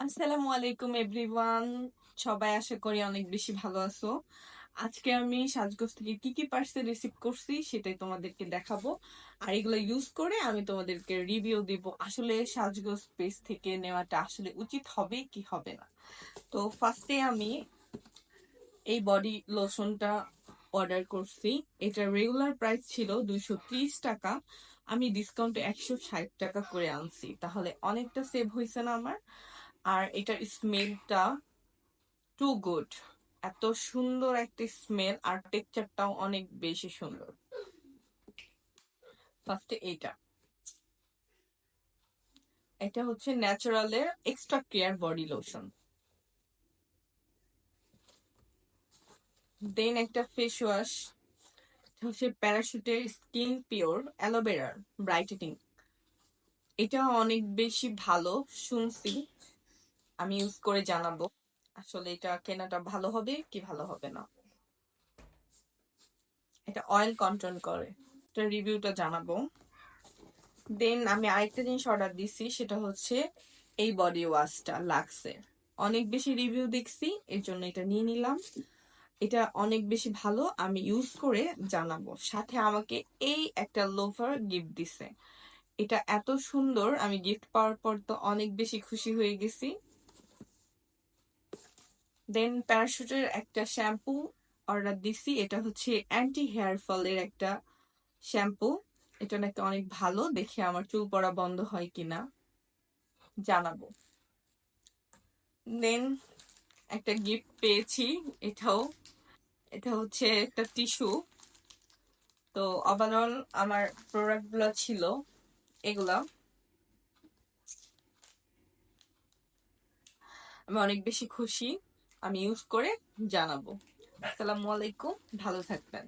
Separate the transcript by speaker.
Speaker 1: আসসালামু আলাইকুম এভরিওয়ান। সবাই আশা করি অনেক বেশি ভালো আছো। আজকে আমি সাজগোজ থেকে কি কি পার্সেল রিসিভ করছি সেটাই তোমাদেরকে দেখাবো। আর এগুলো ইউজ করে আমি তোমাদেরকে রিভিউ দিব আসলে সাজগোজ পেজ থেকে নেওয়াটা আসলে উচিত হবে কি হবে না। তো ফার্স্টে আমি এই বডি লোশনটা অর্ডার করছি। এটা রেগুলার প্রাইস ছিল 230 টাকা, আমি ডিসকাউন্টে 160 টাকা করে আনছি, তাহলে অনেকটা সেভ হয়েছে না আমার। আর এটার স্মেলটা টু গুড, এত সুন্দর একটা স্মেল আর টেক্সচারটাও অনেক বেশি সুন্দর। ফার্স্টে এটা হচ্ছে ন্যাচারালের এক্সট্রা কেয়ার বডি লোশন। দেন একটা ফেস ওয়াশ হচ্ছে প্যারাশুটের স্কিন পিওর অ্যালোভেরার ব্রাইটেনিং। এটা অনেক বেশি ভালো শুনছি, আমি ইউজ করে জানাবো আসলে এটা কেনাটা ভালো হবে কি ভালো হবে না। এটা অয়েল কন্ট্রোল করে, এটা রিভিউটা জানাবো। দেন আমি আরেকটা জিনিস অর্ডার দিছি, সেটা হচ্ছে এই বডি ওয়াশটা লাক্সের। অনেক বেশি রিভিউ দেখছি, এর জন্য এটা নিয়ে নিলাম। এটা অনেক বেশি ভালো, আমি ইউজ করে জানাবো। সাথে আমাকে এই একটা লোফার গিফট দিছে। এটা এত সুন্দর, আমি গিফট পাওয়ার পর তো অনেক বেশি খুশি হয়ে গেছি। দেন প্যারাশুটের একটা শ্যাম্পু অর্ডার দিছি, এটা হচ্ছে অ্যান্টি হেয়ার ফলের একটা শ্যাম্পু। এটা নাকি অনেক ভালো, দেখে আমার চুল পড়া বন্ধ হয় কিনা জানাবো। দেন একটা গিফট পেয়েছি, এটাও এটা হচ্ছে একটা টিস্যু। তো ওভারঅল আমার প্রোডাক্ট গুলো ছিল এগুলা, আমি অনেক বেশি খুশি, আমি ইউজ করে জানাবো। আসসালামু আলাইকুম, ভালো থাকবেন।